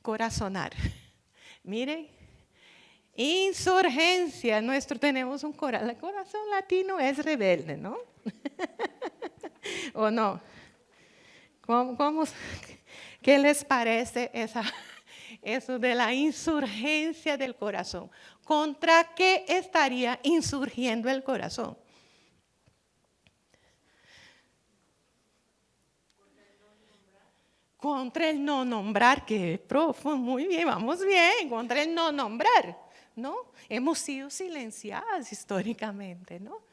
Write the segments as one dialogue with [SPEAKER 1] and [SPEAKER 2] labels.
[SPEAKER 1] corazonar. Miren, insurgencia. Tenemos un corazón. El corazón latino es rebelde, ¿no? ¿O no? ¿Qué les parece eso de la insurgencia del corazón? ¿Contra qué estaría insurgiendo el corazón? Contra el no nombrar, que profundo, muy bien, vamos bien, contra el no nombrar, ¿no? Hemos sido silenciadas históricamente, ¿no?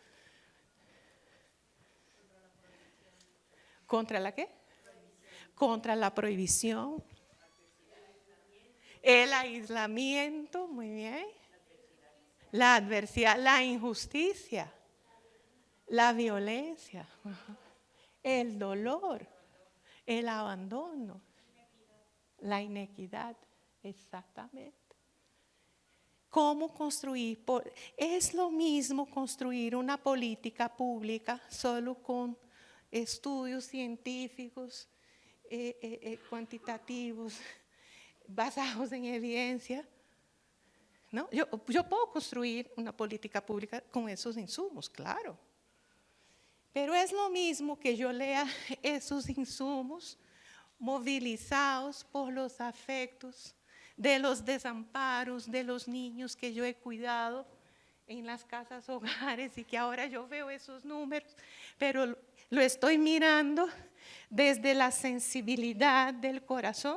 [SPEAKER 1] ¿Contra la qué? Contra la prohibición. El aislamiento, muy bien. La adversidad, la injusticia, la violencia, el dolor, el abandono, la inequidad, exactamente. ¿Cómo construir? Es lo mismo construir una política pública solo con estudios científicos, cuantitativos, basados en evidencia, ¿no? Yo puedo construir una política pública con esos insumos, claro. Pero es lo mismo que yo lea esos insumos movilizados por los afectos de los desamparos de los niños que yo he cuidado en las casas hogares y que ahora yo veo esos números, pero lo estoy mirando desde la sensibilidad del corazón.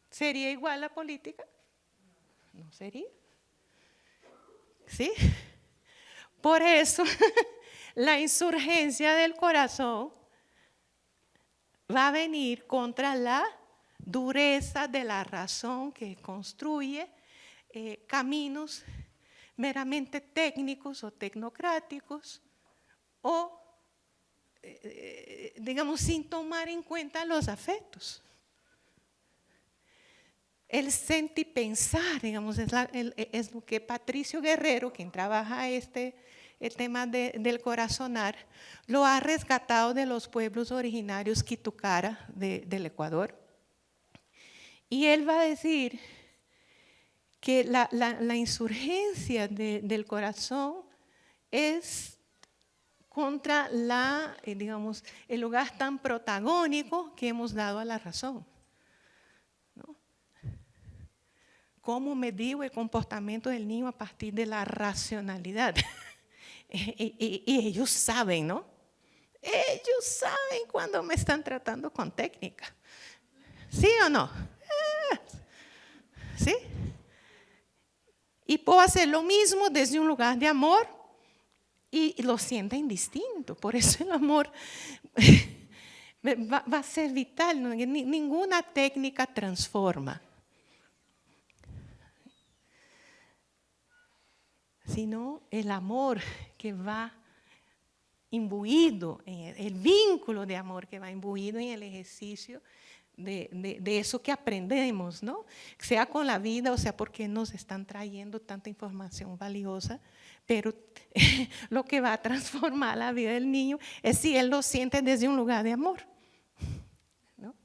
[SPEAKER 1] ¿Sería igual la política? No sería. ¿Sí? Por eso la insurgencia del corazón va a venir contra la dureza de la razón que construye caminos meramente técnicos o tecnocráticos o, digamos, sin tomar en cuenta los afectos. El sentipensar, digamos, es lo que Patricio Guerrero, quien trabaja el tema del corazonar, lo ha rescatado de los pueblos originarios Quitucara del Ecuador. Y él va a decir que la insurgencia del corazón es contra digamos, el lugar tan protagónico que hemos dado a la razón. ¿Cómo medir el comportamiento del niño a partir de la racionalidad? y ellos saben, ¿no? Ellos saben cuando me están tratando con técnica. ¿Sí o no? ¿Sí? Y puedo hacer lo mismo desde un lugar de amor y lo sienten distinto. Por eso el amor va a ser vital. Ninguna técnica transforma, sino el amor que va imbuido, el vínculo de amor que va imbuido en el ejercicio de eso que aprendemos, ¿no? Sea con la vida, o sea, porque nos están trayendo tanta información valiosa, pero lo que va a transformar la vida del niño es si él lo siente desde un lugar de amor, ¿no?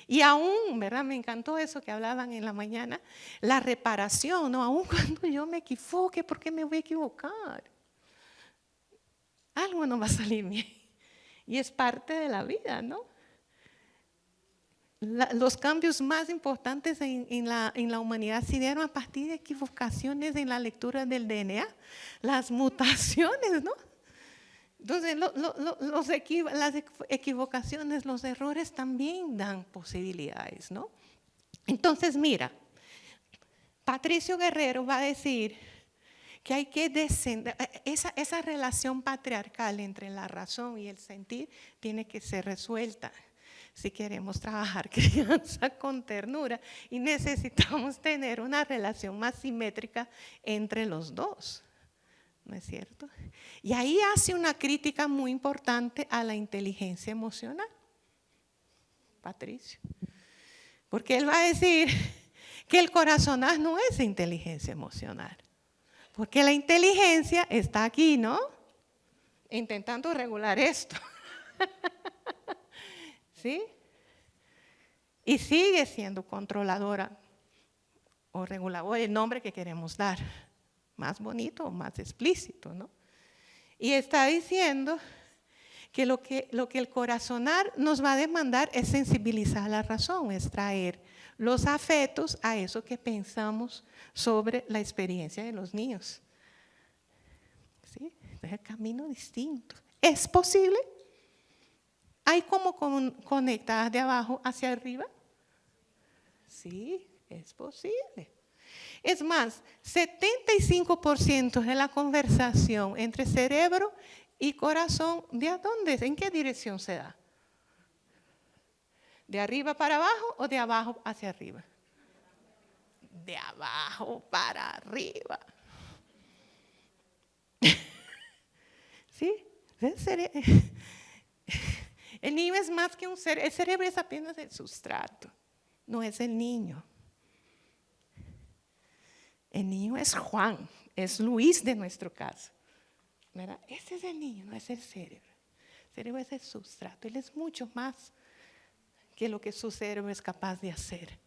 [SPEAKER 1] Y aún, ¿verdad? Me encantó eso que hablaban en la mañana, la reparación, ¿no? Aún cuando yo me equivoque, ¿por qué me voy a equivocar? Algo no va a salir bien. Y es parte de la vida, ¿no? Los cambios más importantes en la humanidad se dieron a partir de equivocaciones en la lectura del DNA, las mutaciones, ¿no? Entonces, las equivocaciones, los errores también dan posibilidades, ¿no? Entonces, mira, Patricio Guerrero va a decir que hay que descender, esa relación patriarcal entre la razón y el sentir tiene que ser resuelta si queremos trabajar crianza con ternura, y necesitamos tener una relación más simétrica entre los dos, ¿no es cierto? Y ahí hace una crítica muy importante a la inteligencia emocional, Patricio, porque él va a decir que el corazonar no es inteligencia emocional, porque la inteligencia está aquí, ¿no? Intentando regular esto. ¿Sí? Y sigue siendo controladora o regulador, el nombre que queremos dar, más bonito o más explícito, ¿no? Y está diciendo que lo que el corazonar nos va a demandar es sensibilizar la razón, es traer los afectos a eso que pensamos sobre la experiencia de los niños. ¿Sí? Es el camino distinto. ¿Es posible? ¿Hay cómo conectar de abajo hacia arriba? Sí, es posible. Es más, 75% de la conversación entre cerebro y corazón, ¿de dónde? ¿En qué dirección se da? ¿De arriba para abajo o de abajo hacia arriba? De abajo para arriba. ¿Sí? El niño es más que un cerebro. El cerebro es apenas el sustrato, no es el niño. El niño es Juan, es Luis de nuestro caso. ¿Verdad? Ese es el niño, no es el cerebro. El cerebro es el sustrato. Él es mucho más que lo que su cerebro es capaz de hacer.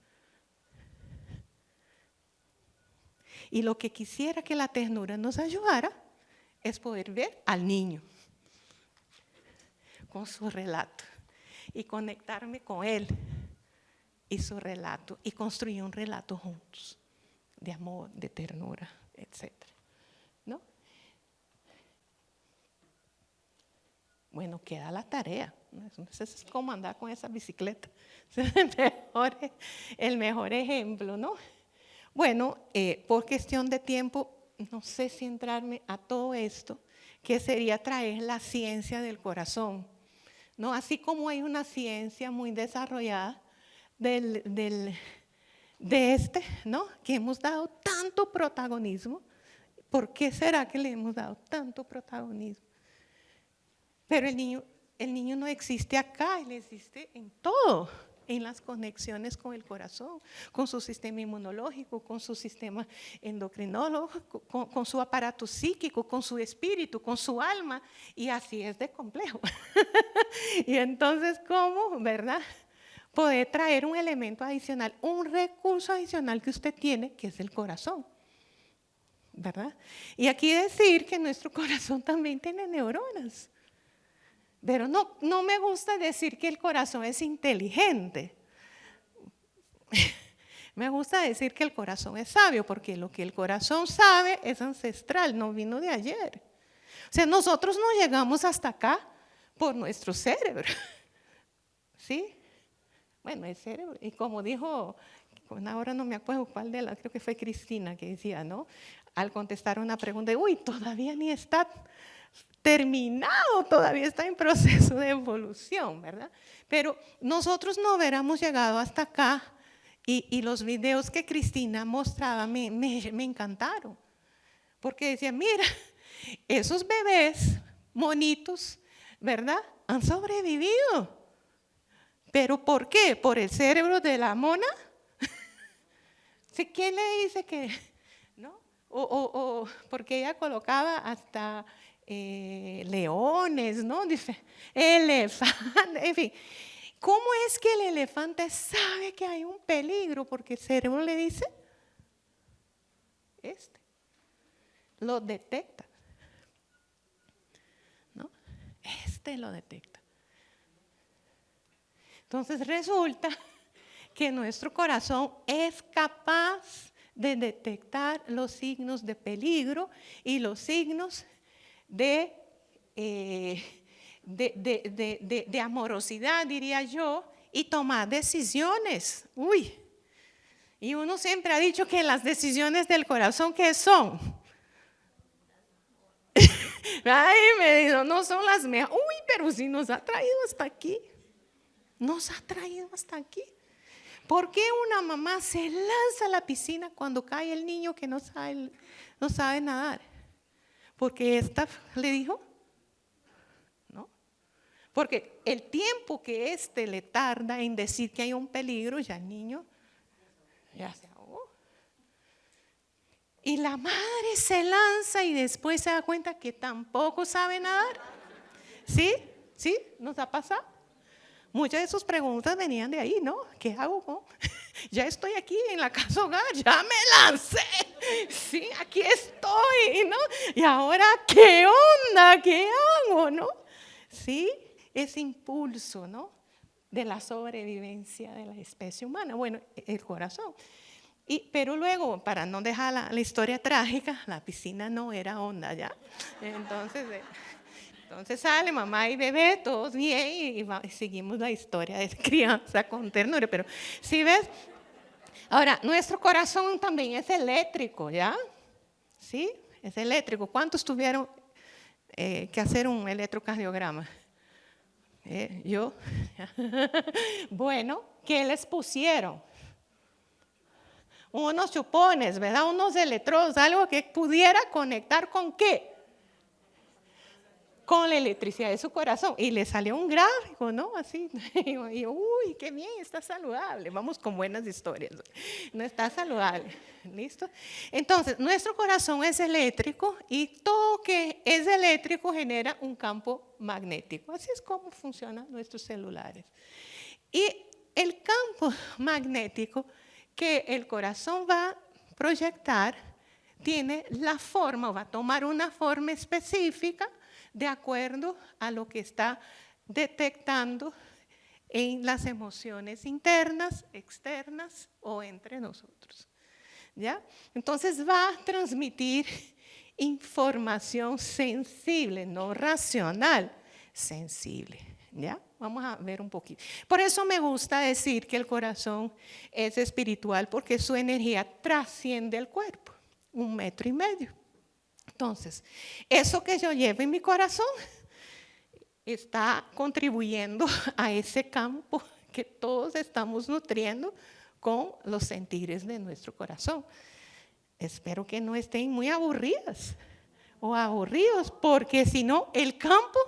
[SPEAKER 1] Y lo que quisiera que la ternura nos ayudara es poder ver al niño con su relato y conectarme con él y su relato y construir un relato juntos de amor, de ternura, etc. ¿No? Bueno, queda la tarea. Entonces es como andar con esa bicicleta. Es el mejor ejemplo, ¿no? Bueno, por cuestión de tiempo, no sé si entrarme a todo esto, que sería traer la ciencia del corazón, ¿no? Así como hay una ciencia muy desarrollada ¿no? Que hemos dado tanto protagonismo. ¿Por qué será que le hemos dado tanto protagonismo? Pero el niño no existe acá, él existe en todo, en las conexiones con el corazón, con su sistema inmunológico, con su sistema endocrinológico, con su aparato psíquico, con su espíritu, con su alma, y así es de complejo. Y entonces, ¿cómo, verdad? Poder traer un elemento adicional, un recurso adicional que usted tiene, que es el corazón, ¿verdad? Y aquí decir que nuestro corazón también tiene neuronas. Pero no me gusta decir que el corazón es inteligente. Me gusta decir que el corazón es sabio, porque lo que el corazón sabe es ancestral, no vino de ayer. O sea, nosotros no llegamos hasta acá por nuestro cerebro. ¿Sí? Bueno, el cerebro, y como dijo, ahora no me acuerdo cuál de las, creo que fue Cristina que decía, ¿no? Al contestar una pregunta, uy, todavía ni está terminado, todavía está en proceso de evolución, ¿verdad? Pero nosotros no hubiéramos llegado hasta acá y los videos que Cristina mostraba me encantaron, porque decía, mira, esos bebés monitos, ¿verdad? Han sobrevivido. ¿Pero por qué? ¿Por el cerebro de la mona? ¿Quién le dice que no? O porque ella colocaba hasta leones, ¿no? Dice, elefantes, en fin. ¿Cómo es que el elefante sabe que hay un peligro? Porque el cerebro le dice, lo detecta, ¿no? Lo detecta. Entonces resulta que nuestro corazón es capaz de detectar los signos de peligro y los signos de amorosidad, diría yo, y tomar decisiones. Uy, y uno siempre ha dicho que las decisiones del corazón, ¿qué son? Ay, me dijo, no son las mejores. Uy, pero si nos ha traído hasta aquí. Nos ha traído hasta aquí. ¿Por qué una mamá se lanza a la piscina cuando cae el niño que no sabe nadar? Porque esta le dijo, ¿no? Porque el tiempo que le tarda en decir que hay un peligro, ya el niño ya se ahogó. Y la madre se lanza y después se da cuenta que tampoco sabe nadar. ¿Sí? ¿Sí? ¿Nos ha pasado? muchas de sus preguntas venían de ahí, ¿no? ¿Qué hago? ¿No? Ya estoy aquí en la casa hogar, ya me lancé. Sí, aquí estoy, ¿no? Y ahora, ¿qué onda? ¿Qué hago? ¿No? Sí, ese impulso, ¿no? De la sobrevivencia de la especie humana. Bueno, el corazón. Pero luego, para no dejar la historia trágica, la piscina no era honda ya. Entonces sale mamá y bebé, todos bien, y seguimos la historia de crianza con ternura. Pero si ves, ahora, nuestro corazón también es eléctrico, ¿ya? ¿Sí? Es eléctrico. ¿Cuántos tuvieron que hacer un electrocardiograma? Yo. Bueno, ¿qué les pusieron? Unos chupones, ¿verdad? Unos electrodos, algo que pudiera conectar con ¿qué? Con la electricidad de su corazón. Y le salió un gráfico, ¿no? Así. Y uy, qué bien, está saludable. Vamos con buenas historias. No está saludable. ¿Listo? Entonces, nuestro corazón es eléctrico y todo que es eléctrico genera un campo magnético. Así es como funcionan nuestros celulares. Y el campo magnético que el corazón va a proyectar tiene la forma, va a tomar una forma específica de acuerdo a lo que está detectando en las emociones internas, externas o entre nosotros. ¿Ya? Entonces va a transmitir información sensible, no racional, sensible. ¿Ya? Vamos a ver un poquito. Por eso me gusta decir que el corazón es espiritual, porque su energía trasciende el cuerpo, 1,5 metros. Entonces, eso que yo llevo en mi corazón está contribuyendo a ese campo que todos estamos nutriendo con los sentires de nuestro corazón. Espero que no estén muy aburridas o aburridos, porque si no, el campo,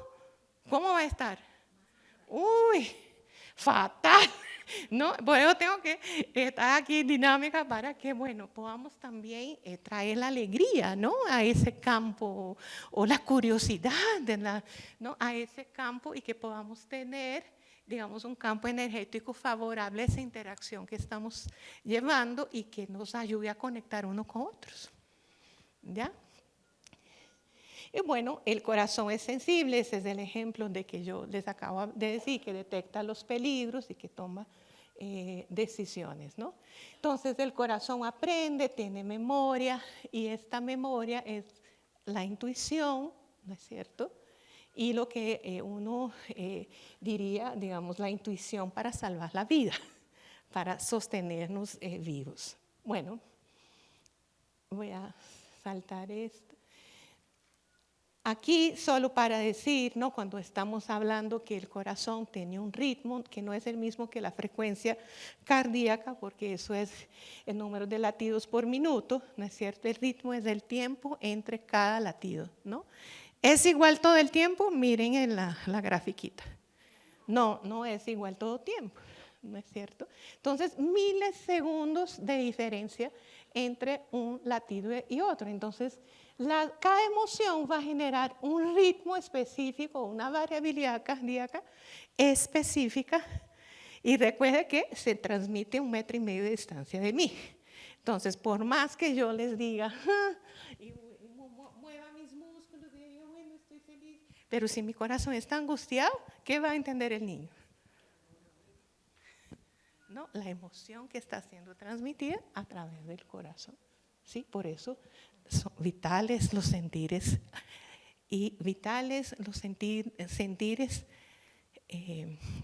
[SPEAKER 1] ¿cómo va a estar? Uy, fatal. No, por eso tengo que estar aquí dinámica para que, bueno, podamos también traer la alegría, ¿no? A ese campo o la curiosidad ¿no? A ese campo y que podamos tener, digamos, un campo energético favorable a esa interacción que estamos llevando y que nos ayude a conectar uno con otros. ¿Ya? Y bueno, el corazón es sensible, ese es el ejemplo de que yo les acabo de decir, que detecta los peligros y que toma decisiones, ¿no? Entonces el corazón aprende, tiene memoria y esta memoria es la intuición, ¿no es cierto? Y lo que uno diría, digamos, la intuición para salvar la vida, para sostenernos vivos. Bueno, voy a saltar esto. Aquí solo para decir, ¿no? Cuando estamos hablando que el corazón tiene un ritmo que no es el mismo que la frecuencia cardíaca, porque eso es el número de latidos por minuto, ¿no es cierto? El ritmo es el tiempo entre cada latido, ¿no? ¿Es igual todo el tiempo? Miren en la grafiquita. No, no es igual todo tiempo, ¿no es cierto? Entonces, milisegundos de diferencia entre un latido y otro. Entonces, cada emoción va a generar un ritmo específico, una variabilidad cardíaca específica. Y recuerde que se transmite 1,5 metros de distancia de mí. Entonces, por más que yo les diga, y mueva mis músculos, y digo, bueno, estoy feliz. Pero si mi corazón está angustiado, ¿qué va a entender el niño? ¿No? La emoción que está siendo transmitida a través del corazón. ¿Sí? Por eso son vitales los sentires. Y vitales los sentires,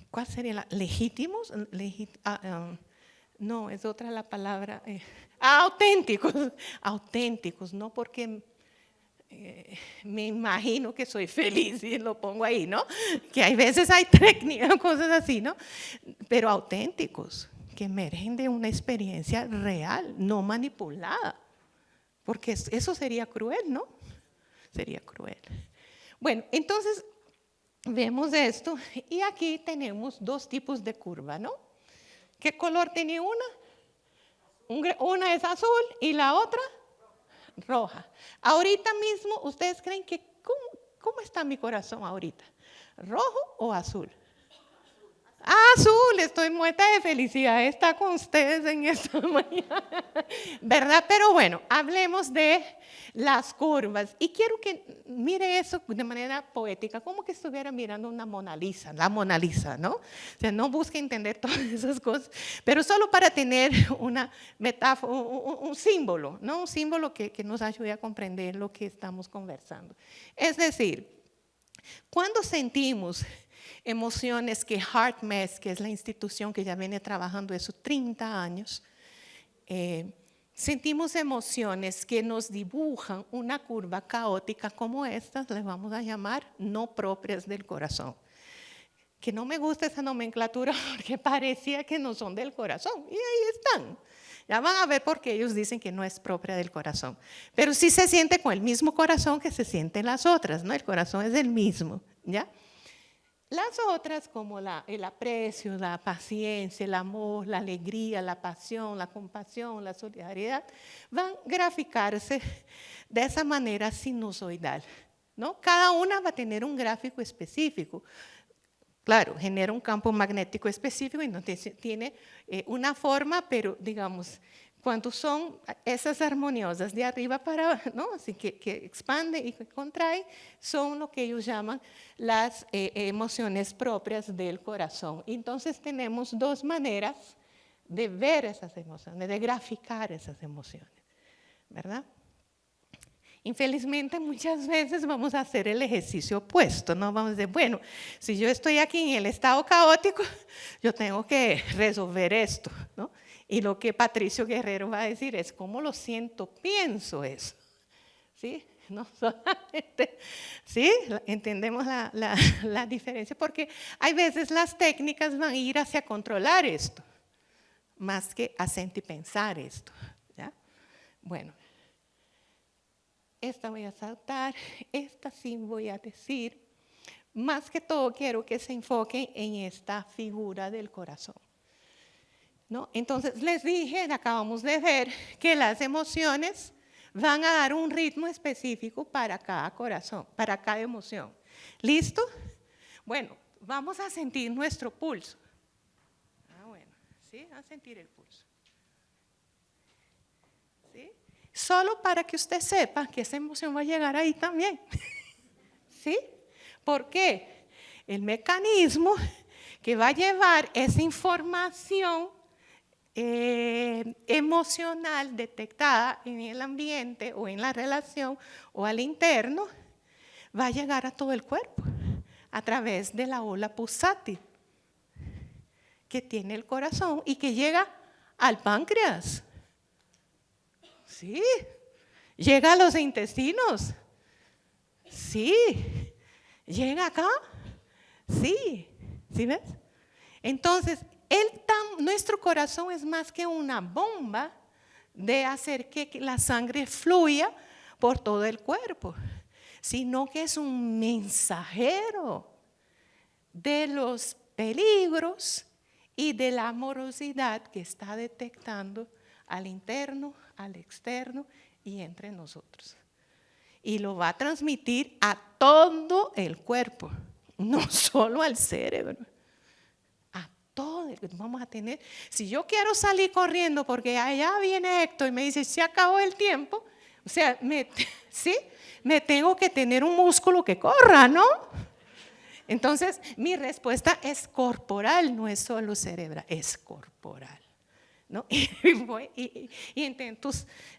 [SPEAKER 1] ¿cuál sería? ¿Legítimos? No, es otra la palabra. Auténticos. Auténticos, no porque me imagino que soy feliz y lo pongo ahí, ¿no? Que hay veces hay técnicas, cosas así, ¿no? Pero auténticos, que emergen de una experiencia real, no manipulada. Porque eso sería cruel, ¿no? Sería cruel. Bueno, entonces vemos esto y aquí tenemos 2 tipos de curva, ¿no? ¿Qué color tiene una? Una es azul y la otra roja. Ahorita mismo, ¿ustedes creen que cómo está mi corazón ahorita? ¿Rojo o azul? Azul, estoy muerta de felicidad de estar con ustedes en esta mañana, ¿verdad? Pero bueno, hablemos de las curvas. Y quiero que mire eso de manera poética, como que estuviera mirando una Mona Lisa, la Mona Lisa, ¿no? O sea, no busque entender todas esas cosas, pero solo para tener una metáfora, un símbolo, ¿no? Un símbolo que nos ayude a comprender lo que estamos conversando. Es decir, cuando sentimos emociones que HeartMath, que es la institución que ya viene trabajando eso 30 años, sentimos emociones que nos dibujan una curva caótica como estas, les vamos a llamar no propias del corazón. Que no me gusta esa nomenclatura porque parecía que no son del corazón, y ahí están. Ya van a ver por qué ellos dicen que no es propia del corazón. Pero sí se siente con el mismo corazón que se sienten las otras, ¿no? El corazón es el mismo, ¿ya? Las otras, como el aprecio, la paciencia, el amor, la alegría, la pasión, la compasión, la solidaridad, van a graficarse de esa manera sinusoidal, ¿no? Cada una va a tener un gráfico específico. Claro, genera un campo magnético específico y no tiene una forma, pero digamos, cuando son esas armoniosas de arriba para abajo, ¿no? Así que expande y contrae, son lo que ellos llaman las emociones propias del corazón. Entonces tenemos dos maneras de ver esas emociones, de graficar esas emociones, ¿verdad? Infelizmente, muchas veces vamos a hacer el ejercicio opuesto, ¿no? Vamos a decir, bueno, si yo estoy aquí en el estado caótico, yo tengo que resolver esto, ¿no? Y lo que Patricio Guerrero va a decir es, ¿cómo lo siento? Pienso eso, ¿sí? No solamente, ¿sí? Entendemos la diferencia, porque hay veces las técnicas van a ir hacia controlar esto, más que a sentir pensar esto, ¿ya? Bueno. Esta voy a saltar, esta sí voy a decir. Más que todo quiero que se enfoquen en esta figura del corazón, ¿no? Entonces les dije, acabamos de ver, que las emociones van a dar un ritmo específico para cada corazón, para cada emoción. ¿Listo? Bueno, vamos a sentir nuestro pulso. Bueno, ¿sí? A sentir el pulso. ¿Sí? Solo para que usted sepa que esa emoción va a llegar ahí también. ¿Sí? ¿Por qué? El mecanismo que va a llevar esa información emocional detectada en el ambiente o en la relación o al interno va a llegar a todo el cuerpo a través de la ola pulsátil que tiene el corazón y que llega al páncreas. Sí, llega a los intestinos. Sí, llega acá. Sí, ¿sí ves? Entonces, nuestro corazón es más que una bomba de hacer que la sangre fluya por todo el cuerpo, sino que es un mensajero de los peligros y de la amorosidad que está detectando al interno, al externo y entre nosotros. Y lo va a transmitir a todo el cuerpo, no solo al cerebro. A todo el cuerpo. Vamos a tener, si yo quiero salir corriendo porque allá viene Héctor y me dice, se acabó el tiempo, o sea, ¿sí? Me tengo que tener un músculo que corra, ¿no? Entonces, mi respuesta es corporal, no es solo cerebral, es corporal, ¿no? Y intento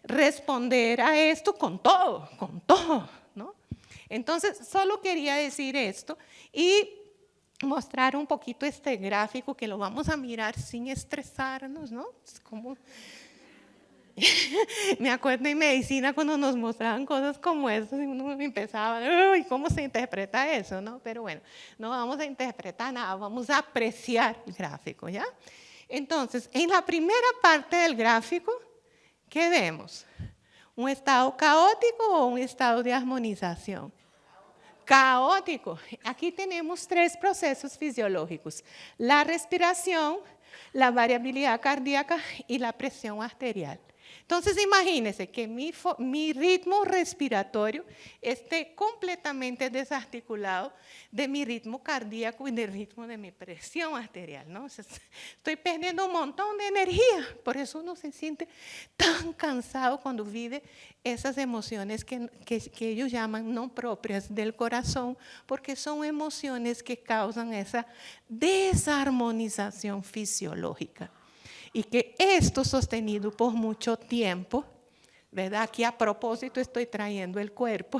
[SPEAKER 1] responder a esto con todo, ¿no? Entonces, solo quería decir esto y mostrar un poquito este gráfico que lo vamos a mirar sin estresarnos, ¿no? Es como... Me acuerdo en medicina cuando nos mostraban cosas como estas y uno empezaba, uy, ¿cómo se interpreta eso? ¿No? Pero bueno, no vamos a interpretar nada, vamos a apreciar el gráfico, ¿ya? Entonces, en la primera parte del gráfico, ¿qué vemos? ¿Un estado caótico o un estado de armonización? Caótico. Aquí tenemos 3 procesos fisiológicos: la respiración, la variabilidad cardíaca y la presión arterial. Entonces, imagínense que mi ritmo respiratorio esté completamente desarticulado de mi ritmo cardíaco y del ritmo de mi presión arterial, ¿no? Estoy perdiendo un montón de energía. Por eso uno se siente tan cansado cuando vive esas emociones que ellos llaman no propias del corazón, porque son emociones que causan esa desarmonización fisiológica. Y que esto sostenido por mucho tiempo, ¿verdad? Aquí a propósito estoy trayendo el cuerpo,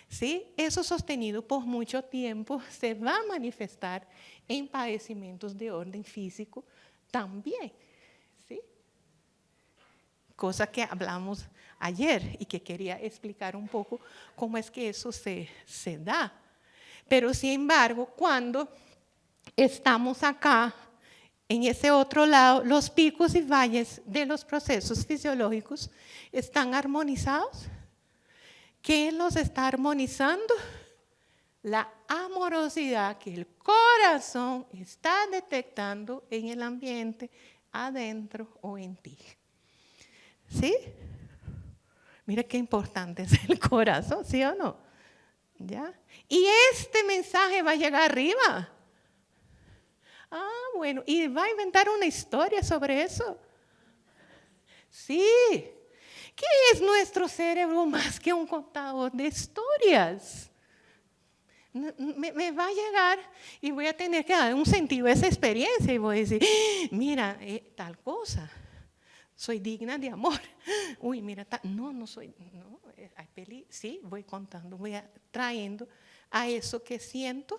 [SPEAKER 1] ¿sí? Eso sostenido por mucho tiempo se va a manifestar en padecimientos de orden físico también, ¿sí? Cosa que hablamos ayer y que quería explicar un poco cómo es que eso se da. Pero sin embargo, cuando estamos acá, en ese otro lado, los picos y valles de los procesos fisiológicos están armonizados. ¿Qué los está armonizando? La amorosidad que el corazón está detectando en el ambiente, adentro o en ti. ¿Sí? Mira qué importante es el corazón, ¿sí o no? ¿Ya? Y este mensaje va a llegar arriba. Ah, bueno, y va a inventar una historia sobre eso. Sí. ¿Qué es nuestro cerebro más que un contador de historias? Me va a llegar y voy a tener que dar un sentido a esa experiencia y voy a decir, mira, tal cosa, soy digna de amor. Uy, mira, no soy, no, sí, voy contando, voy trayendo a eso que siento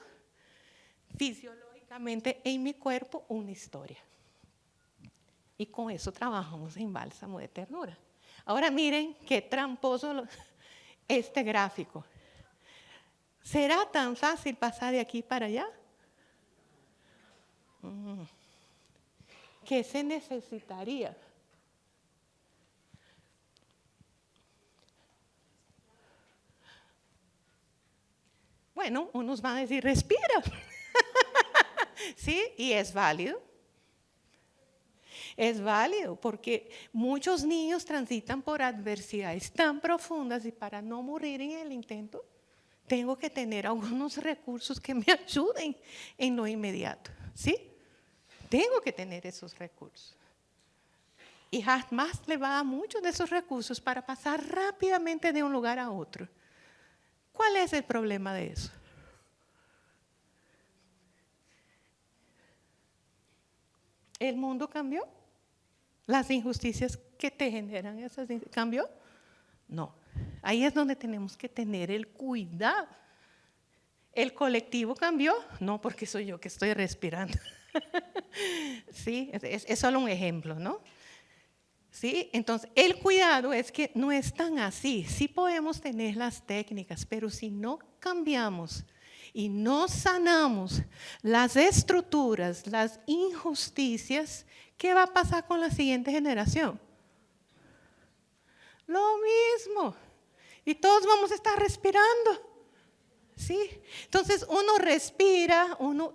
[SPEAKER 1] fisiológicamente en mi cuerpo una historia. Y con eso trabajamos en Bálsamo de Ternura. Ahora miren qué tramposo este gráfico. ¿Será tan fácil pasar de aquí para allá? ¿Qué se necesitaría? Bueno, unos van a decir, respira. Sí, y es válido. Es válido porque muchos niños transitan por adversidades tan profundas y para no morir en el intento, tengo que tener algunos recursos que me ayuden en lo inmediato. ¿Sí? Tengo que tener esos recursos. Y jamás le va a dar muchos de esos recursos para pasar rápidamente de un lugar a otro. ¿Cuál es el problema de eso? ¿El mundo cambió? ¿Las injusticias que te generan esas cambió? No. Ahí es donde tenemos que tener el cuidado. ¿El colectivo cambió? No, porque soy yo que estoy respirando. Sí, es solo un ejemplo, ¿no? Sí, entonces el cuidado es que no es tan así. Sí podemos tener las técnicas, pero si no cambiamos y no sanamos las estructuras, las injusticias, ¿qué va a pasar con la siguiente generación? Lo mismo. Y todos vamos a estar respirando. ¿Sí? Entonces uno respira, uno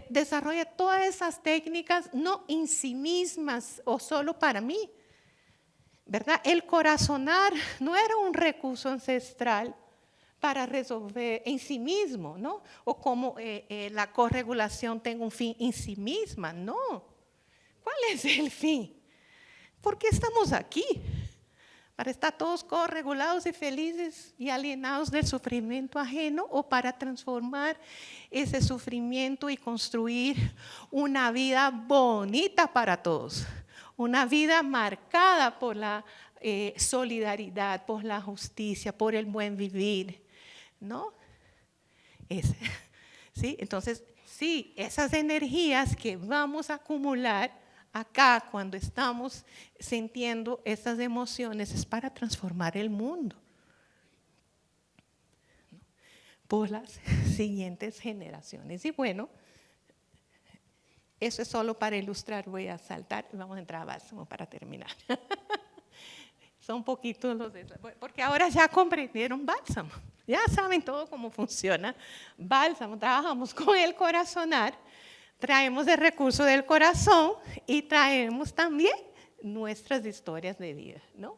[SPEAKER 1] desarrolla todas esas técnicas, no en sí mismas o solo para mí. ¿Verdad? El corazonar no era un recurso ancestral para resolver en sí mismo, ¿no? O como la corregulación tenga un fin en sí misma, no. ¿Cuál es el fin? ¿Por qué estamos aquí? ¿Para estar todos corregulados y felices y alienados del sufrimiento ajeno o para transformar ese sufrimiento y construir una vida bonita para todos? Una vida marcada por la solidaridad, por la justicia, por el buen vivir, ¿no? ¿Sí? Entonces, sí, esas energías que vamos a acumular acá cuando estamos sintiendo esas emociones es para transformar el mundo, ¿no? Por las siguientes generaciones. Y bueno, eso es solo para ilustrar, voy a saltar y vamos a entrar a Bálsamo para terminar. Son poquitos los detalles, porque ahora ya comprendieron Bálsamo, ya saben todo cómo funciona Bálsamo. Trabajamos con el corazonar, traemos el recurso del corazón y traemos también nuestras historias de vida, ¿no?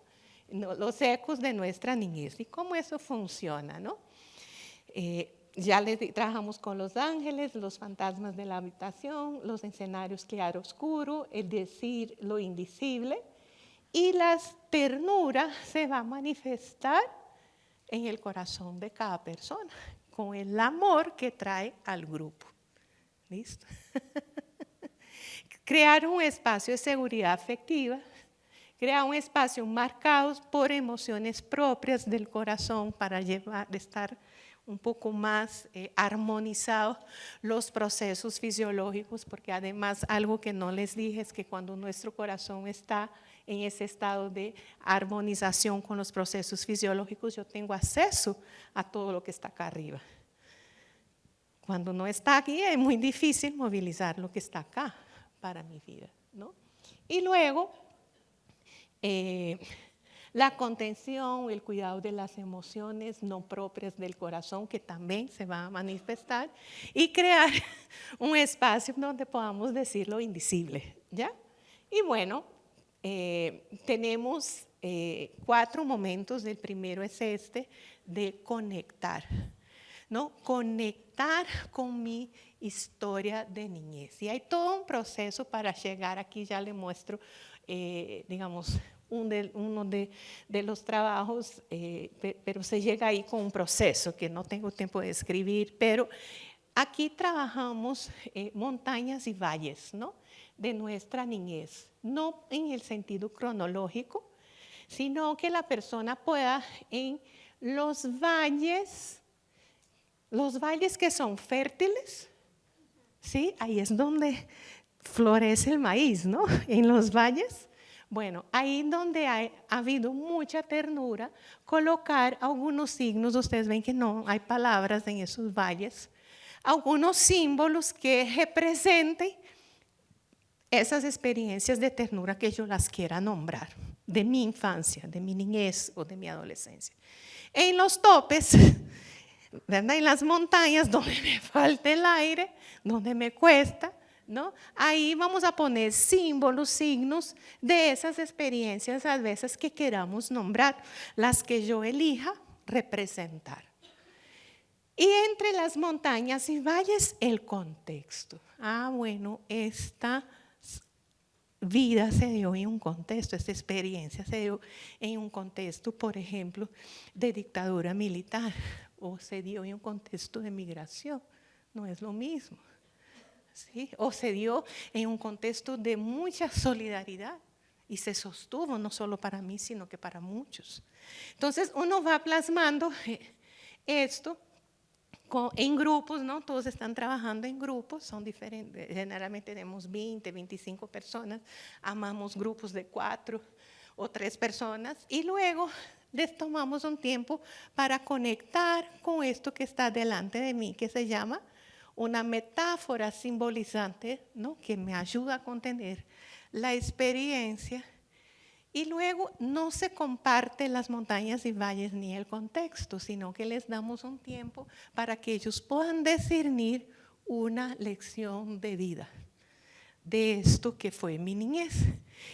[SPEAKER 1] Los ecos de nuestra niñez y cómo eso funciona, ¿no? Ya trabajamos con los ángeles, los fantasmas de la habitación, los escenarios claro-oscuro, el decir lo indecible, y la ternura se va a manifestar en el corazón de cada persona, con el amor que trae al grupo. ¿Listo? Crear un espacio de seguridad afectiva, crear un espacio marcado por emociones propias del corazón para estar un poco más armonizados los procesos fisiológicos, porque además algo que no les dije es que cuando nuestro corazón está en ese estado de armonización con los procesos fisiológicos, yo tengo acceso a todo lo que está acá arriba. Cuando no está aquí es muy difícil movilizar lo que está acá para mi vida, ¿no? Y luego, la contención, el cuidado de las emociones no propias del corazón, que también se va a manifestar, y crear un espacio donde podamos decir lo indecible, ¿ya? Y bueno, tenemos 4 momentos. El primero es de conectar, ¿no? Conectar con mi historia de niñez. Y hay todo un proceso para llegar aquí, ya le muestro, digamos, uno de los trabajos, pero se llega ahí con un proceso que no tengo tiempo de escribir, pero aquí trabajamos montañas y valles, ¿no? De nuestra niñez, no en el sentido cronológico, sino que la persona pueda en los valles que son fértiles, ¿sí? Ahí es donde florece el maíz, ¿no? En los valles. Bueno, ahí donde ha habido mucha ternura, colocar algunos signos. Ustedes ven que no hay palabras en esos valles, algunos símbolos que representen esas experiencias de ternura que yo las quiera nombrar, de mi infancia, de mi niñez o de mi adolescencia. En los topes, ¿verdad? En las montañas donde me falta el aire, donde me cuesta, ¿no? Ahí vamos a poner símbolos, signos de esas experiencias a veces que queramos nombrar, las que yo elija representar. Y entre las montañas y valles, el contexto. Bueno, esta vida se dio en un contexto, esta experiencia se dio en un contexto, por ejemplo, de dictadura militar, o se dio en un contexto de migración, no es lo mismo, ¿sí? O se dio en un contexto de mucha solidaridad y se sostuvo no solo para mí, sino que para muchos. Entonces uno va plasmando esto en grupos, ¿no? Todos están trabajando en grupos, son diferentes, generalmente tenemos 20, 25 personas, amamos grupos de 4 o 3 personas y luego les tomamos un tiempo para conectar con esto que está delante de mí, que se llama una metáfora simbolizante, ¿no? Que me ayuda a contener la experiencia. Y luego no se comparte las montañas y valles ni el contexto, sino que les damos un tiempo para que ellos puedan discernir una lección de vida de esto que fue mi niñez.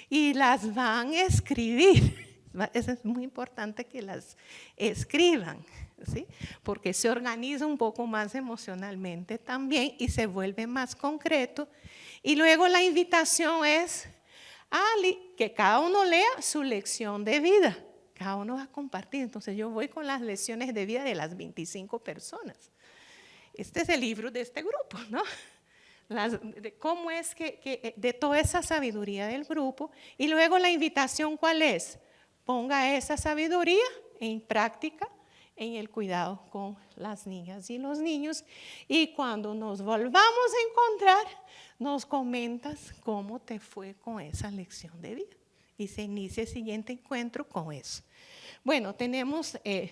[SPEAKER 1] Y las van a escribir. Eso es muy importante que las escriban, ¿sí? Porque se organiza un poco más emocionalmente también y se vuelve más concreto. Y luego la invitación es que cada uno lea su lección de vida. Cada uno va a compartir. Entonces yo voy con las lecciones de vida de las 25 personas. Este es el libro de este grupo, ¿no? De cómo es que de toda esa sabiduría del grupo. Y luego la invitación, ¿cuál es? Ponga esa sabiduría en práctica en el cuidado con las niñas y los niños. Y cuando nos volvamos a encontrar, nos comentas cómo te fue con esa lección de vida. Y se inicia el siguiente encuentro con eso. Bueno, tenemos 3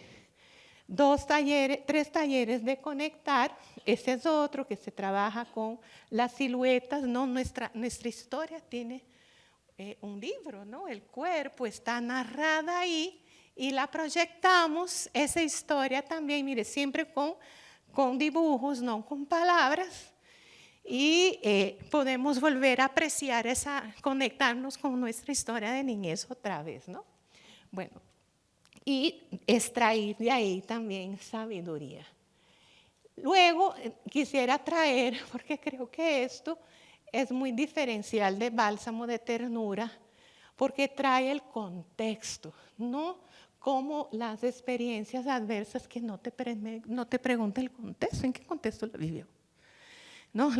[SPEAKER 1] talleres de conectar. Este es otro que se trabaja con las siluetas, ¿no? Nuestra historia tiene un libro, ¿no? El cuerpo está narrada ahí y la proyectamos, esa historia también, mire, siempre con dibujos, no con palabras. y podemos volver a apreciar conectarnos con nuestra historia de niñez otra vez, ¿no? Bueno, y extraer de ahí también sabiduría. Luego quisiera traer, porque creo que esto es muy diferencial de Bálsamo de Ternura, porque trae el contexto, no como las experiencias adversas que no te pregunta el contexto, ¿en qué contexto lo vivió? No,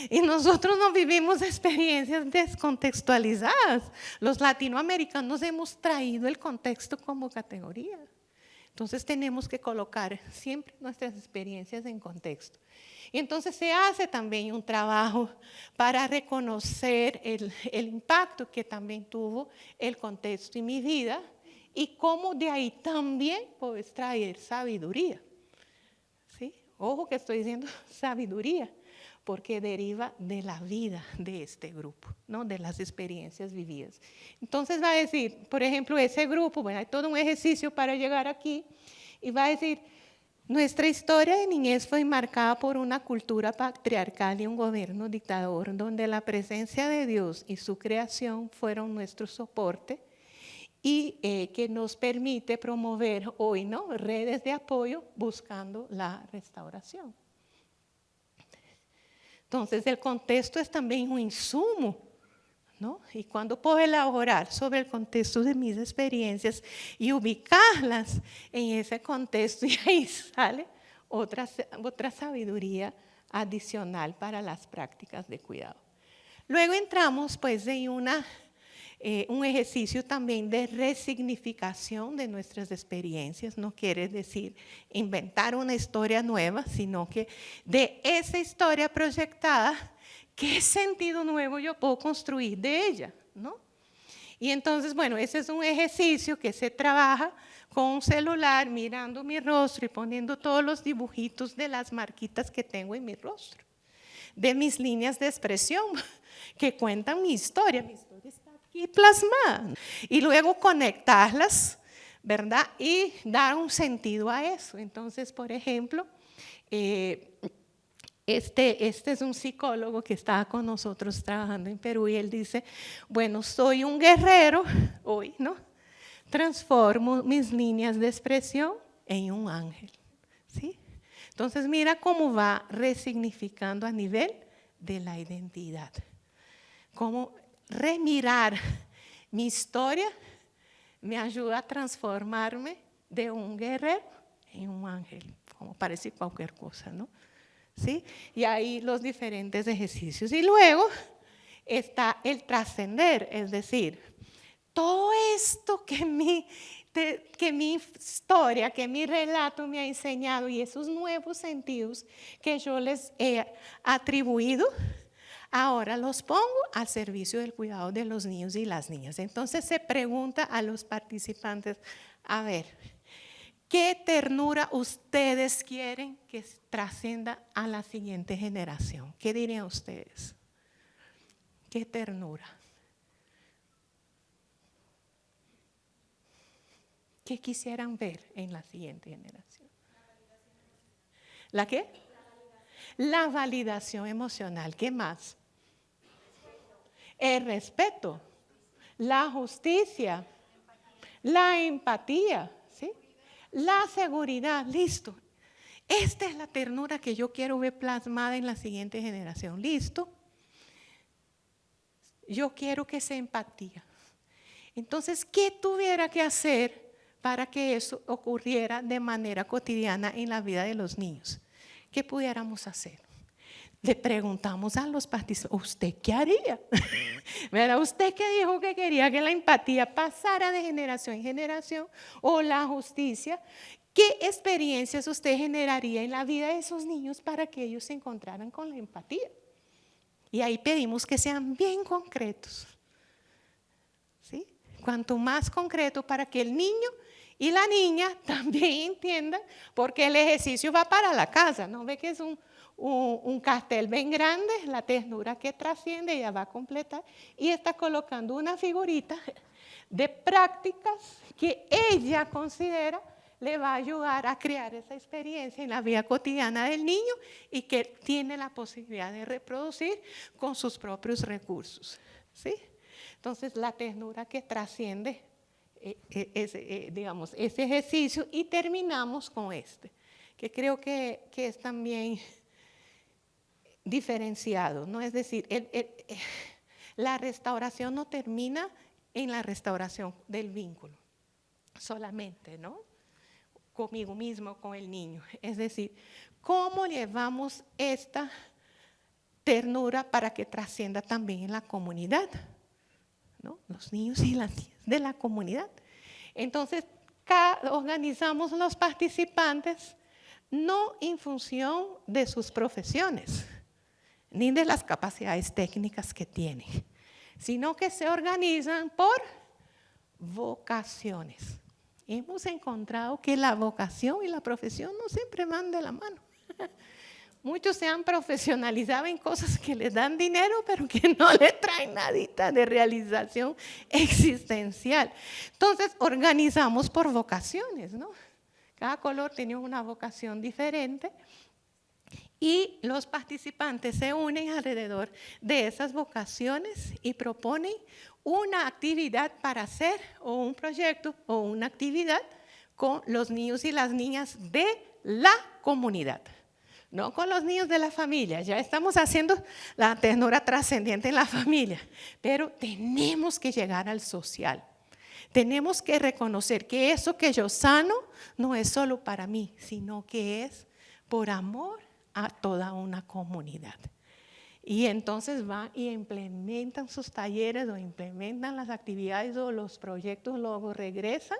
[SPEAKER 1] y nosotros no vivimos experiencias descontextualizadas. Los latinoamericanos hemos traído el contexto como categoría. Entonces tenemos que colocar siempre nuestras experiencias en contexto. Y entonces se hace también un trabajo para reconocer el impacto que también tuvo el contexto en mi vida y cómo de ahí también puedo extraer sabiduría. ¿Sí? Ojo que estoy diciendo sabiduría, porque deriva de la vida de este grupo, ¿no? De las experiencias vividas. Entonces va a decir, por ejemplo, ese grupo, bueno, hay todo un ejercicio para llegar aquí, y va a decir, nuestra historia de niñez fue marcada por una cultura patriarcal y un gobierno dictador, donde la presencia de Dios y su creación fueron nuestro soporte, y que nos permite promover hoy, ¿no?, redes de apoyo buscando la restauración. Entonces, el contexto es también un insumo, ¿no? Y cuando puedo elaborar sobre el contexto de mis experiencias y ubicarlas en ese contexto, y ahí sale otra sabiduría adicional para las prácticas de cuidado. Luego entramos pues en un ejercicio también de resignificación de nuestras experiencias. No quiere decir inventar una historia nueva, sino que de esa historia proyectada, ¿qué sentido nuevo yo puedo construir de ella, ¿no? Y entonces, bueno, ese es un ejercicio que se trabaja con un celular, mirando mi rostro y poniendo todos los dibujitos de las marquitas que tengo en mi rostro, de mis líneas de expresión que cuentan mi historia. Mi historia está aquí plasmada. Y luego conectarlas, ¿verdad? Y dar un sentido a eso. Entonces, por ejemplo, este es un psicólogo que estaba con nosotros trabajando en Perú y él dice, bueno, soy un guerrero hoy, ¿no? Transformo mis líneas de expresión en un ángel, ¿sí? Entonces mira cómo va resignificando a nivel de la identidad. Cómo remirar mi historia me ayuda a transformarme de un guerrero en un ángel, como parece cualquier cosa, ¿no? ¿Sí? Y ahí los diferentes ejercicios. Y luego está el trascender, es decir, todo esto que mi historia, que mi relato me ha enseñado y esos nuevos sentidos que yo les he atribuido, ahora los pongo al servicio del cuidado de los niños y las niñas. Entonces se pregunta a los participantes, a ver, ¿qué ternura ustedes quieren que trascienda a la siguiente generación? ¿Qué dirían ustedes? ¿Qué ternura? ¿Qué quisieran ver en la siguiente generación? ¿La qué? La validación emocional. ¿Qué más? El respeto, la justicia, la empatía, ¿sí? La seguridad. Listo. Esta es la ternura que yo quiero ver plasmada en la siguiente generación. Listo. Yo quiero que sea empatía. Entonces, ¿qué tuviera que hacer para que eso ocurriera de manera cotidiana en la vida de los niños? ¿Qué pudiéramos hacer? Le preguntamos a los participantes, ¿usted qué haría? ¿Verdad? ¿Usted qué dijo que quería que la empatía pasara de generación en generación? ¿O la justicia? ¿Qué experiencias usted generaría en la vida de esos niños para que ellos se encontraran con la empatía? Y ahí pedimos que sean bien concretos. ¿Sí? Cuanto más concreto para que el niño y la niña también entiendan, porque el ejercicio va para la casa, ¿no? Ve que es un cartel bien grande, la ternura que trasciende, ella va a completar y está colocando una figurita de prácticas que ella considera le va a ayudar a crear esa experiencia en la vida cotidiana del niño y que tiene la posibilidad de reproducir con sus propios recursos, ¿sí? Entonces, la ternura que trasciende digamos, ese ejercicio, y terminamos con este, que creo que es también diferenciado, ¿no? Es decir, la restauración no termina en la restauración del vínculo solamente, ¿no? Conmigo mismo, con el niño. Es decir, ¿cómo llevamos esta ternura para que trascienda también en la comunidad, ¿no? Los niños y las niñas de la comunidad. Entonces, organizamos los participantes no en función de sus profesiones, ni de las capacidades técnicas que tienen, sino que se organizan por vocaciones. Hemos encontrado que la vocación y la profesión no siempre van de la mano. Muchos se han profesionalizado en cosas que les dan dinero, pero que no le traen nadita de realización existencial. Entonces, organizamos por vocaciones, ¿no? Cada color tenía una vocación diferente y los participantes se unen alrededor de esas vocaciones y proponen una actividad para hacer, o un proyecto o una actividad con los niños y las niñas de la comunidad. No con los niños de la familia, ya estamos haciendo la ternura trascendiente en la familia, pero tenemos que llegar al social. Tenemos que reconocer que eso que yo sano no es solo para mí, sino que es por amor a toda una comunidad. Y entonces van y implementan sus talleres o implementan las actividades o los proyectos, luego regresan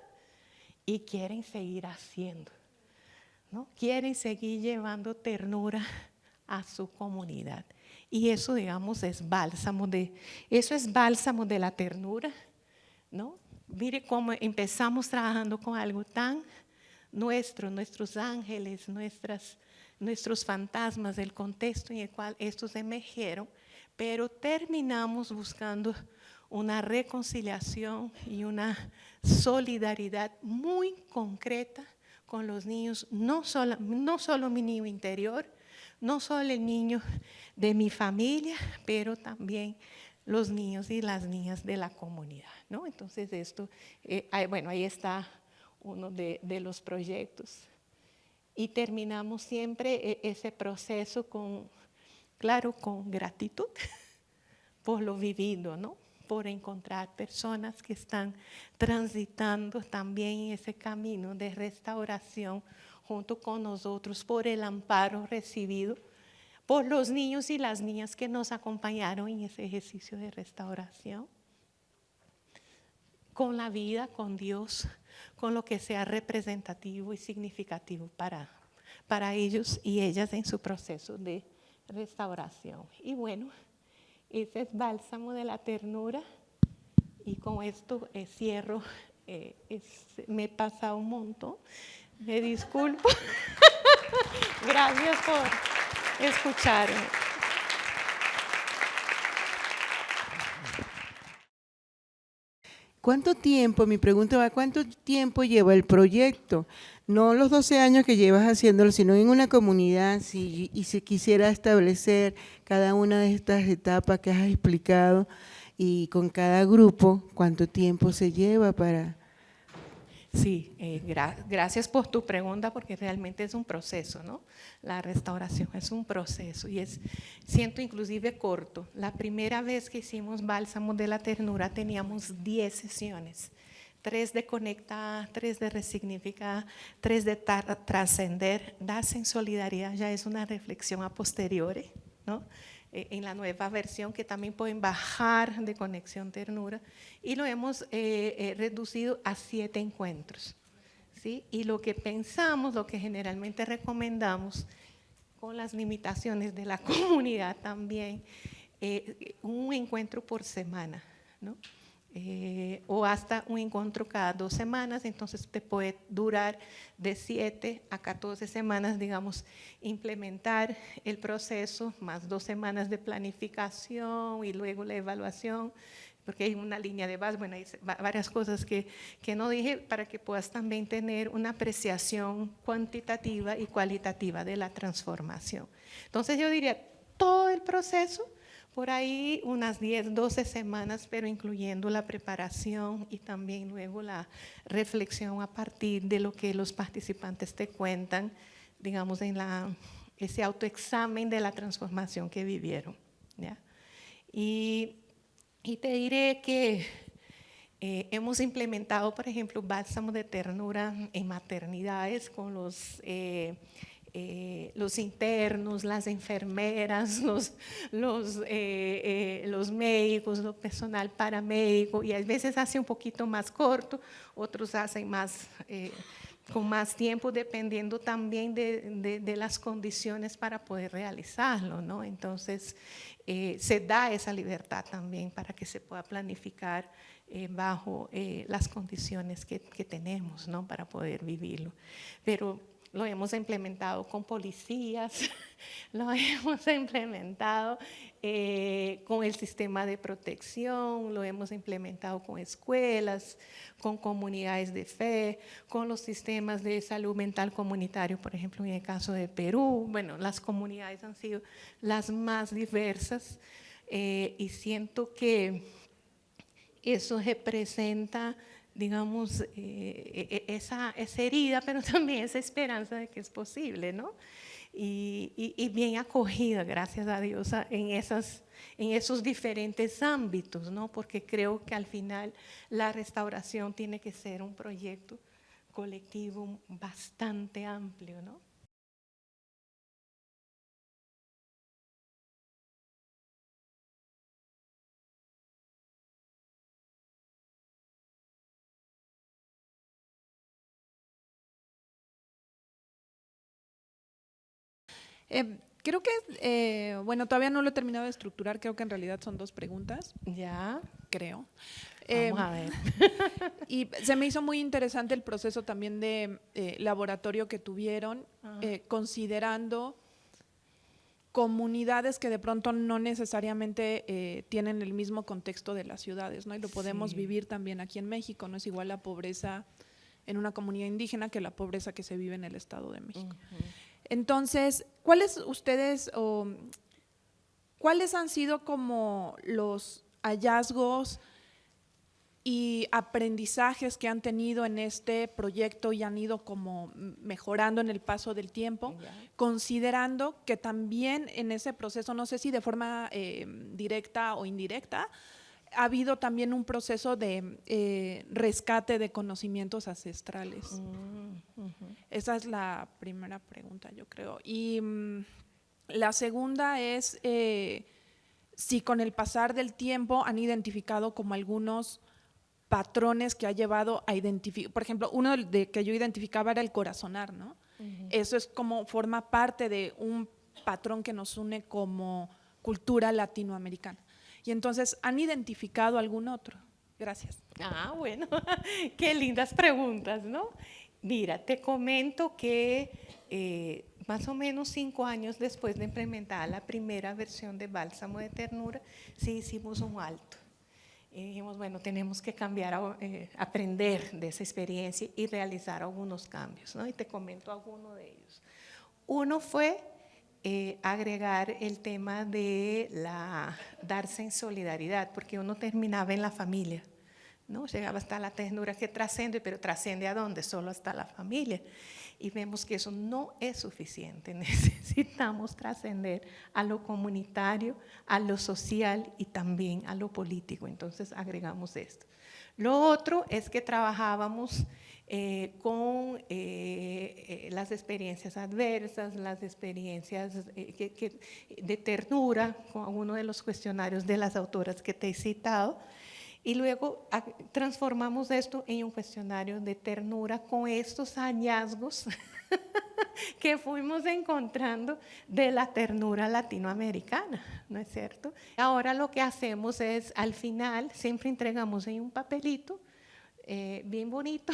[SPEAKER 1] y quieren seguir haciendo, ¿no? Quieren seguir llevando ternura a su comunidad. Y eso, digamos, es bálsamo de la ternura, ¿no? Mire cómo empezamos trabajando con algo tan nuestro, nuestros ángeles, nuestros fantasmas, el contexto en el cual estos emergieron, pero terminamos buscando una reconciliación y una solidaridad muy concreta con los niños, no solo mi niño interior, no solo el niño de mi familia, pero también los niños y las niñas de la comunidad, ¿no? Entonces esto, bueno, ahí está uno de los proyectos. Y terminamos siempre ese proceso claro, con gratitud por lo vivido, ¿no? Por encontrar personas que están transitando también en ese camino de restauración junto con nosotros, por el amparo recibido por los niños y las niñas que nos acompañaron en ese ejercicio de restauración, con la vida, con Dios, con lo que sea representativo y significativo para ellos y ellas en su proceso de restauración. Y bueno, ese es Bálsamo de la Ternura, y con esto cierro. Me he pasado un montón, me disculpo. Gracias por escucharme.
[SPEAKER 2] ¿Cuánto tiempo, mi pregunta va, cuánto tiempo lleva el proyecto? No los 12 años que llevas haciéndolo, sino en una comunidad, y si quisiera establecer cada una de estas etapas que has explicado, y con cada grupo, ¿cuánto tiempo se lleva para...?
[SPEAKER 1] Sí, gracias por tu pregunta, porque realmente es un proceso, ¿no? La restauración es un proceso y siento inclusive corto. La primera vez que hicimos Bálsamo de la Ternura teníamos 10 sesiones, 3 de conectar, 3 de resignificar, 3 de trascender. Darse en solidaridad ya es una reflexión a posteriori, ¿no? En la nueva versión, que también pueden bajar de Conexión Ternura, y lo hemos reducido a 7 encuentros, ¿sí? Y lo que pensamos, lo que generalmente recomendamos, con las limitaciones de la comunidad también, un encuentro por semana, ¿no? O hasta un encuentro cada 2 semanas, entonces te puede durar de 7 a 14 semanas, digamos, implementar el proceso, más 2 semanas de planificación y luego la evaluación, porque hay una línea de base, bueno, hay varias cosas que no dije para que puedas también tener una apreciación cuantitativa y cualitativa de la transformación. Entonces yo diría, todo el proceso, por ahí unas 10, 12 semanas, pero incluyendo la preparación y también luego la reflexión a partir de lo que los participantes te cuentan, digamos, en ese autoexamen de la transformación que vivieron, ¿ya? Y te diré que hemos implementado, por ejemplo, bálsamo de ternura en maternidades con los internos, las enfermeras, los médicos, los personal paramédico, y a veces hace un poquito más corto, otros hacen más, con más tiempo, dependiendo también de las condiciones para poder realizarlo, ¿no? Entonces, se da esa libertad también para que se pueda planificar bajo las condiciones que tenemos, ¿no? Para poder vivirlo. Pero lo hemos implementado con policías, lo hemos implementado con el sistema de protección, lo hemos implementado con escuelas, con comunidades de fe, con los sistemas de salud mental comunitario, por ejemplo, en el caso de Perú. Bueno, las comunidades han sido las más diversas y siento que eso representa, digamos, esa herida, pero también esa esperanza de que es posible, ¿no? Y bien acogida, gracias a Dios, en esos diferentes ámbitos, ¿no? Porque creo que al final la restauración tiene que ser un proyecto colectivo bastante amplio, ¿no?
[SPEAKER 3] Creo que, bueno, todavía no lo he terminado de estructurar, creo que en realidad son 2 preguntas.
[SPEAKER 1] Ya,
[SPEAKER 3] creo.
[SPEAKER 1] vamos a ver.
[SPEAKER 3] Y se me hizo muy interesante el proceso también de laboratorio que tuvieron, considerando comunidades que de pronto no necesariamente tienen el mismo contexto de las ciudades, ¿no? Y lo podemos vivir también aquí en México, no es igual la pobreza en una comunidad indígena que la pobreza que se vive en el Estado de México. Entonces, ¿cuáles han sido como los hallazgos y aprendizajes que han tenido en este proyecto y han ido como mejorando en el paso del tiempo, considerando que también en ese proceso, no sé si de forma directa o indirecta, ha habido también un proceso de rescate de conocimientos ancestrales? Esa es la primera pregunta, yo creo. Y la segunda es si con el pasar del tiempo han identificado como algunos patrones que ha llevado a identificar. Por ejemplo, uno que yo identificaba era el corazonar, ¿no? Eso es como forma parte de un patrón que nos une como cultura latinoamericana. Y entonces, ¿han identificado algún otro? Gracias.
[SPEAKER 1] Ah, bueno, qué lindas preguntas, ¿no? Mira, te comento que más o menos 5 años después de implementar la primera versión de Bálsamo de Ternura, sí hicimos un alto. Y dijimos, bueno, tenemos que cambiar, aprender de esa experiencia y realizar algunos cambios, ¿no? Y te comento algunos de ellos. Uno fue agregar el tema de darse en solidaridad, porque uno terminaba en la familia, ¿no? Llegaba hasta la ternura que trasciende, pero ¿trasciende a dónde? Solo hasta la familia. Y vemos que eso no es suficiente, necesitamos trascender a lo comunitario, a lo social y también a lo político. Entonces agregamos esto. Lo otro es que trabajábamos con las experiencias adversas, las experiencias de ternura, con alguno de los cuestionarios de las autoras que te he citado, y luego transformamos esto en un cuestionario de ternura con estos hallazgos que fuimos encontrando de la ternura latinoamericana, ¿no es cierto? Ahora lo que hacemos es, al final, siempre entregamos en un papelito bien bonito,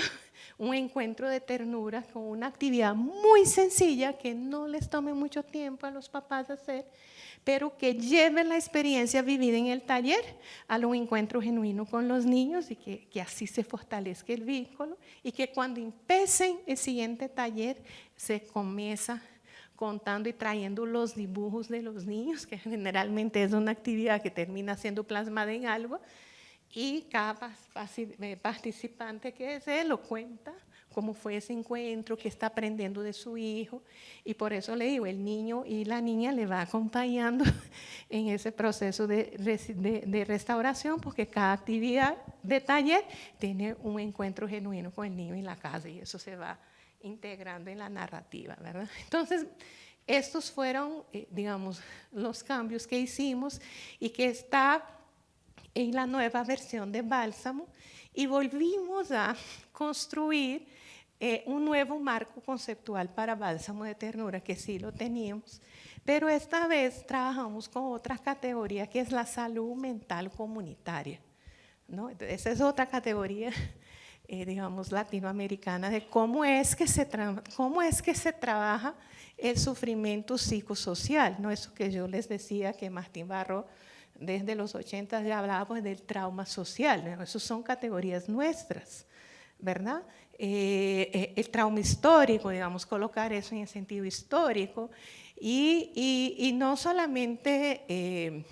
[SPEAKER 1] un encuentro de ternura con una actividad muy sencilla que no les tome mucho tiempo a los papás hacer, pero que lleven la experiencia vivida en el taller a un encuentro genuino con los niños y que así se fortalezca el vínculo y que cuando empiecen el siguiente taller se comienza contando y trayendo los dibujos de los niños, que generalmente es una actividad que termina siendo plasmada en algo, y cada participante que es él lo cuenta, cómo fue ese encuentro, qué está aprendiendo de su hijo, y por eso le digo, el niño y la niña le va acompañando en ese proceso de restauración, porque cada actividad de taller tiene un encuentro genuino con el niño en la casa, y eso se va integrando en la narrativa, ¿verdad? Entonces, estos fueron, digamos, los cambios que hicimos y que está en la nueva versión de Bálsamo, y volvimos a construir un nuevo marco conceptual para Bálsamo de Ternura, que sí lo teníamos, pero esta vez trabajamos con otra categoría que es la salud mental comunitaria, ¿no? Entonces, esa es otra categoría, digamos, latinoamericana de cómo es que se trabaja el sufrimiento psicosocial, ¿no? Eso que yo les decía que Martín Barro desde los 80 ya hablábamos del trauma social, ¿no? Esas son categorías nuestras, ¿verdad? El trauma histórico, digamos, colocar eso en el sentido histórico, y no solamente,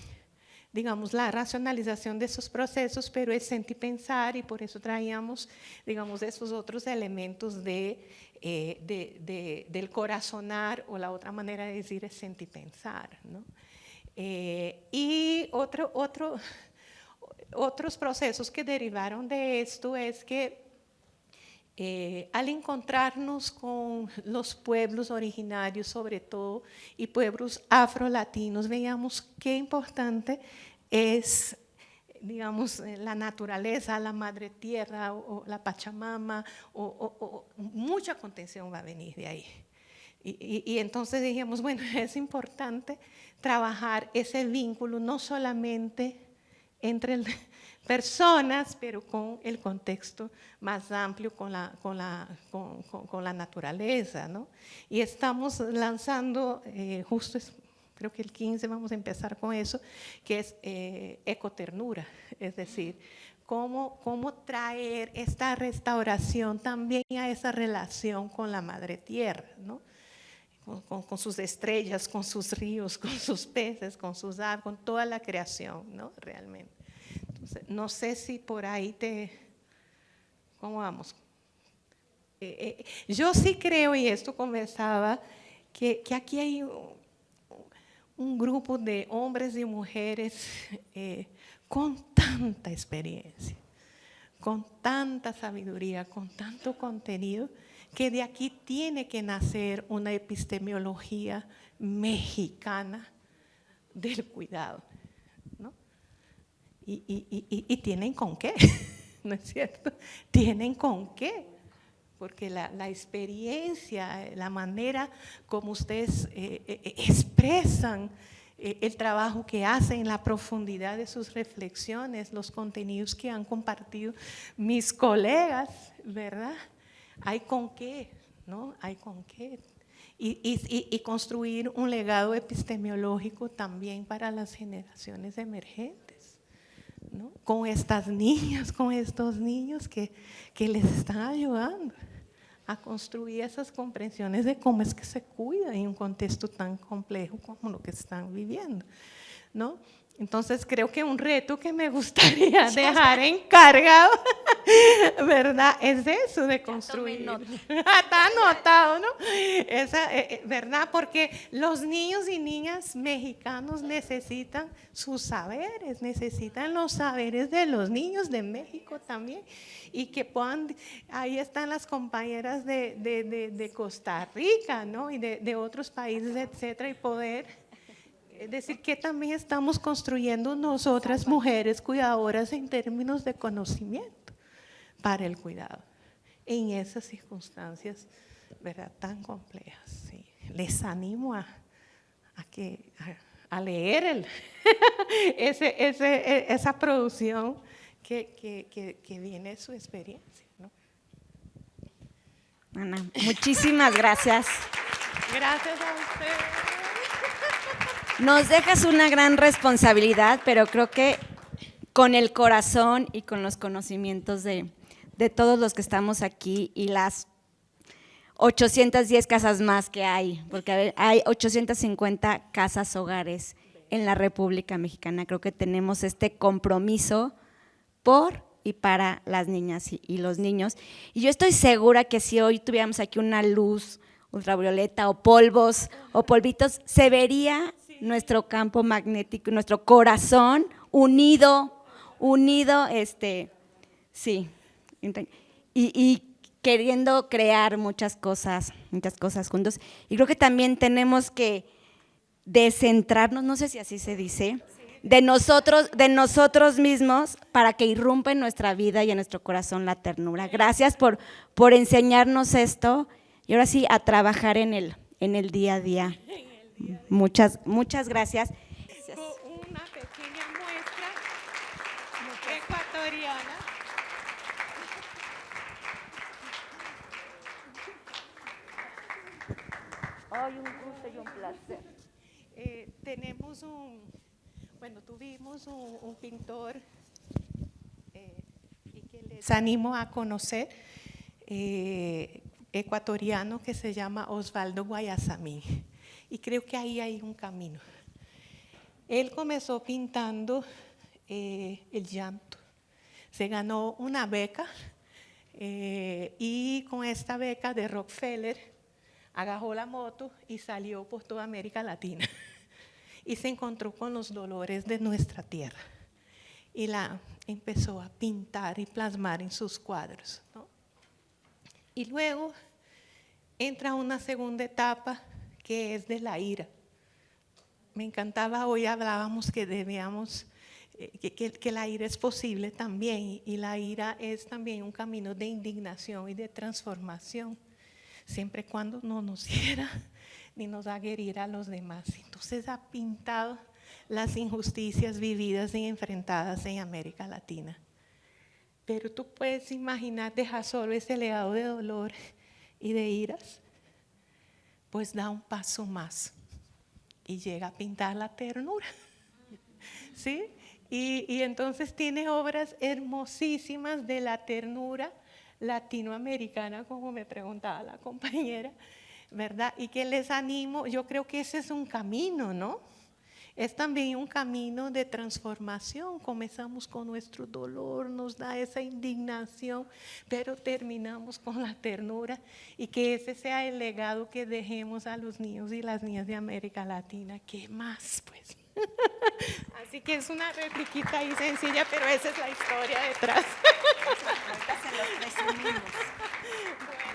[SPEAKER 1] digamos, la racionalización de esos procesos, pero es sentir pensar, y por eso traíamos, digamos, esos otros elementos del corazonar, o la otra manera de decir es sentir pensar, ¿no? Y otros procesos que derivaron de esto es que al encontrarnos con los pueblos originarios, sobre todo, y pueblos afrolatinos, veíamos qué importante es, digamos, la naturaleza, la madre tierra, o la Pachamama, o mucha contención va a venir de ahí. Y entonces dijimos, bueno, es importante trabajar ese vínculo no solamente entre personas, pero con el contexto más amplio, con la naturaleza, ¿no? Y estamos lanzando, justo creo que el 15 vamos a empezar con eso, que es ecoternura, es decir, cómo traer esta restauración también a esa relación con la madre tierra, ¿no? Con sus estrellas, con sus ríos, con sus peces, con sus aves, con toda la creación, ¿no? Realmente. Entonces, no sé si por ahí ¿cómo vamos? Yo sí creo, y esto conversaba, que aquí hay un grupo de hombres y mujeres con tanta experiencia, con tanta sabiduría, con tanto contenido, que de aquí tiene que nacer una epistemología mexicana del cuidado, ¿no? Y tienen con qué, ¿no es cierto? Tienen con qué, porque la experiencia, la manera como ustedes expresan el trabajo que hacen, la profundidad de sus reflexiones, los contenidos que han compartido mis colegas, ¿verdad? Hay con qué, ¿no? Hay con qué. Y construir un legado epistemológico también para las generaciones emergentes, ¿no? Con estas niñas, con estos niños que les están ayudando a construir esas comprensiones de cómo es que se cuida en un contexto tan complejo como lo que están viviendo, ¿no? Entonces creo que un reto que me gustaría dejar encargado, ¿verdad? Es eso de construir. Está anotado, ¿no? ¿Verdad? Porque los niños y niñas mexicanos necesitan sus saberes, necesitan los saberes de los niños de México también, y que puedan, ahí están las compañeras de Costa Rica, ¿no? Y de otros países, etcétera, y poder... Es decir, que también estamos construyendo nosotras mujeres cuidadoras en términos de conocimiento para el cuidado, en esas circunstancias, ¿verdad?, tan complejas. Sí. Les animo a leer esa producción que viene de su experiencia, ¿no?
[SPEAKER 4] Ana, muchísimas gracias.
[SPEAKER 1] Gracias a usted.
[SPEAKER 4] Nos dejas una gran responsabilidad, pero creo que con el corazón y con los conocimientos de todos los que estamos aquí y las 810 casas más que hay, porque hay 850 casas hogares en la República Mexicana. Creo que tenemos este compromiso por y para las niñas y los niños. Y yo estoy segura que si hoy tuviéramos aquí una luz ultravioleta o polvos o polvitos, se vería nuestro campo magnético, nuestro corazón unido, sí, y queriendo crear muchas cosas juntos. Y creo que también tenemos que descentrarnos, no sé si así se dice, de nosotros mismos para que irrumpa en nuestra vida y en nuestro corazón la ternura. Gracias por enseñarnos esto y ahora sí a trabajar en el día a día. Muchas gracias.
[SPEAKER 1] Una pequeña muestra ecuatoriana.
[SPEAKER 4] Ay, un gusto y un placer.
[SPEAKER 1] Tuvimos un pintor y que les animo a conocer, ecuatoriano, que se llama Osvaldo Guayasamín, y creo que ahí hay un camino. Él comenzó pintando el llanto, se ganó una beca y con esta beca de Rockefeller agarró la moto y salió por toda América Latina y se encontró con los dolores de nuestra tierra y la empezó a pintar y plasmar en sus cuadros, ¿no? Y luego entra una segunda etapa que es de la ira. Me encantaba, hoy hablábamos que debíamos, que la ira es posible también, y la ira es también un camino de indignación y de transformación, siempre y cuando no nos hiera ni nos haga herir a los demás. Entonces ha pintado las injusticias vividas y enfrentadas en América Latina. Pero tú puedes imaginar dejar solo ese legado de dolor y de iras, pues da un paso más y llega a pintar la ternura, ¿sí? Y entonces tiene obras hermosísimas de la ternura latinoamericana, como me preguntaba la compañera, ¿verdad? Y que les animo, yo creo que ese es un camino, ¿no? Es también un camino de transformación. Comenzamos con nuestro dolor, nos da esa indignación, pero terminamos con la ternura, y que ese sea el legado que dejemos a los niños y las niñas de América Latina. ¿Qué más, pues? Así que es una repliquita ahí sencilla, pero esa es la historia detrás.
[SPEAKER 4] Ahorita se los resumimos.
[SPEAKER 1] Bueno.